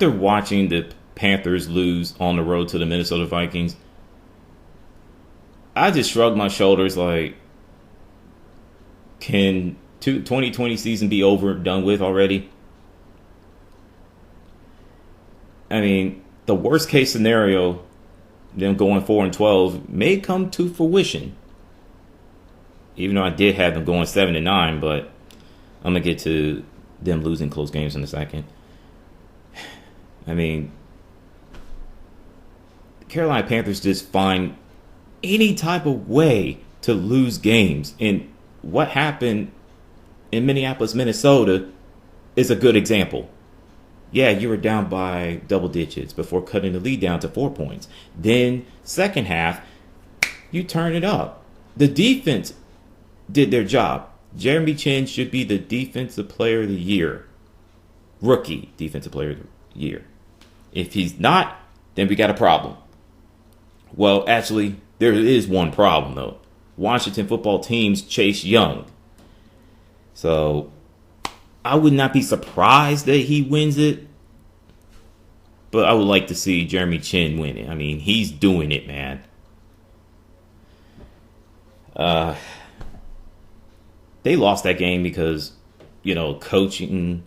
after watching the Panthers lose on the road to the Minnesota Vikings, I just shrugged my shoulders like, can 2020 season be over, done with already? I mean, the worst case scenario, them going 4-12, may come to fruition. Even though I did have them going 7-9, but I'm gonna get to them losing close games in a second. I mean, Carolina Panthers just find any type of way to lose games, and what happened in Minneapolis, Minnesota, is a good example. Yeah, you were down by double digits before cutting the lead down to 4 points. Then, second half, you turn it up. The defense did their job. Jeremy Chin should be the Defensive Player of the Year. Rookie Defensive Player of the Year. If he's not, then we got a problem. Well, actually, there is one problem, though. Washington football team's Chase Young. So, I would not be surprised that he wins it. But I would like to see Jeremy Chin win it. I mean, he's doing it, man. They lost that game because, coaching,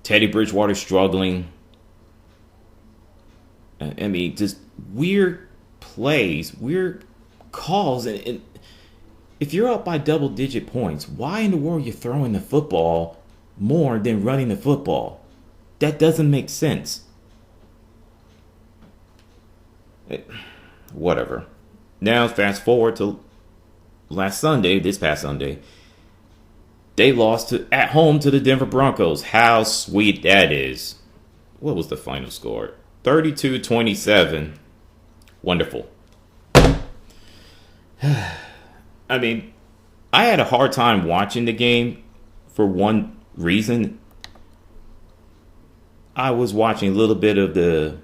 Teddy Bridgewater struggling. I mean, just weird plays, weird calls. And if you're up by double-digit points, why in the world are you throwing the football more than running the football? That doesn't make sense. Whatever. Now, fast forward to this past Sunday. They lost at home to the Denver Broncos. How sweet that is. What was the final score? 32-27. Wonderful. I mean, I had a hard time watching the game for one reason. I was watching a little bit of the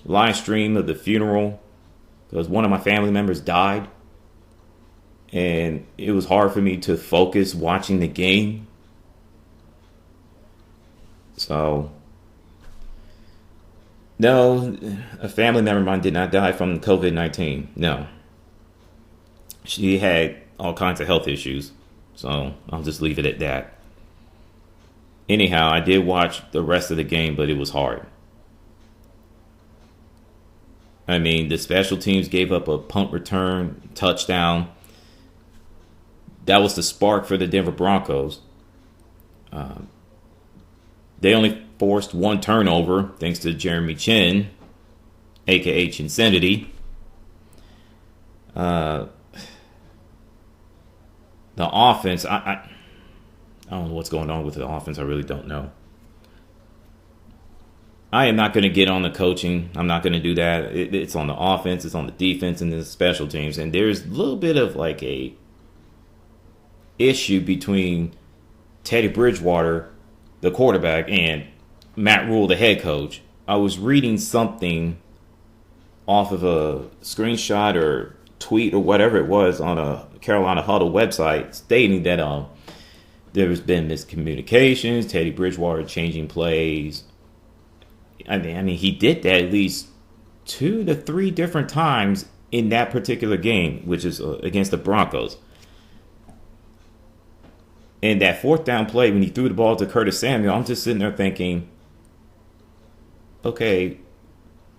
live stream of the funeral because one of my family members died. And it was hard for me to focus watching the game. So, no, a family member of mine did not die from COVID-19. No. She had all kinds of health issues. So, I'll just leave it at that. Anyhow, I did watch the rest of the game, but it was hard. I mean, the special teams gave up a punt return touchdown. That was the spark for the Denver Broncos. They only forced one turnover thanks to Jeremy Chin, a.k.a. Chinsanity. The offense, I don't know what's going on with the offense. I really don't know. I am not going to get on the coaching. I'm not going to do that. It's on the offense, it's on the defense, and the special teams. And there's a little bit of like a issue between Teddy Bridgewater, the quarterback, and Matt Rule, the head coach. I was reading something off of a screenshot or tweet or whatever it was on a Carolina Huddle website stating that there's been miscommunications, Teddy Bridgewater changing plays. I mean, he did that at least 2 to 3 different times in that particular game, which is against the Broncos. And that fourth down play, when he threw the ball to Curtis Samuel, I'm just sitting there thinking, okay,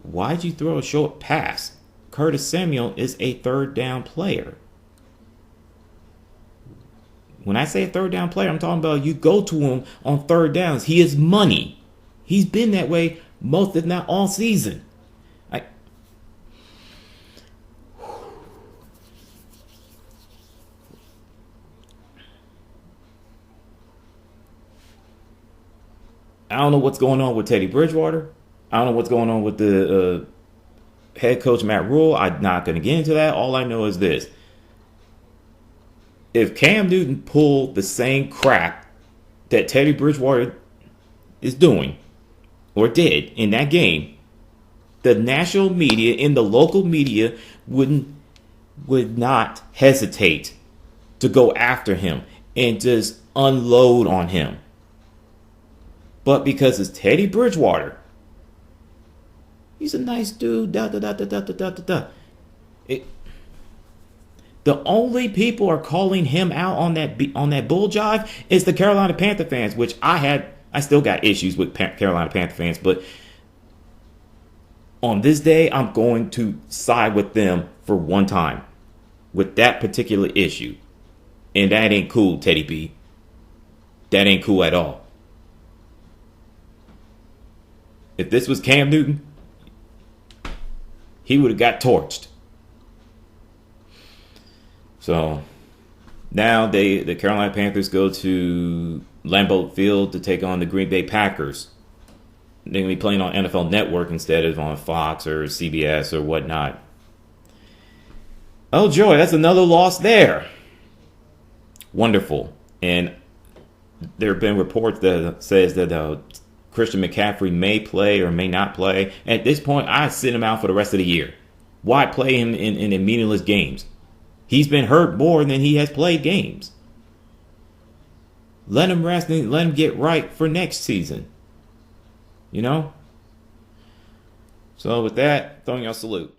why'd you throw a short pass? Curtis Samuel is a third down player. When I say a third down player, I'm talking about you go to him on third downs. He is money. He's been that way most, if not all season. I don't know what's going on with Teddy Bridgewater. I don't know what's going on with the head coach, Matt Rule. I'm not going to get into that. All I know is this. If Cam Newton pulled the same crap that Teddy Bridgewater is doing, or did in that game, the national media and the local media would not hesitate to go after him and just unload on him. But because it's Teddy Bridgewater, He's a nice dude. Da da da da da da da da. It, the only people are calling him out on that bull jive is the Carolina Panther fans, which I still got issues with Carolina Panther fans, but on this day, I'm going to side with them for one time with that particular issue. And that ain't cool, Teddy B. That ain't cool at all. If this was Cam Newton, he would have got torched. So now the Carolina Panthers go to Lambeau Field to take on the Green Bay Packers. They're going to be playing on NFL Network instead of on Fox or CBS or whatnot. Oh, joy, that's another loss there. Wonderful. And there have been reports that says that Christian McCaffrey may play or may not play. At this point, I'd sit him out for the rest of the year. Why play him in meaningless games? He's been hurt more than he has played games. Let him rest and let him get right for next season. You know? So with that, throwing y'all a salute.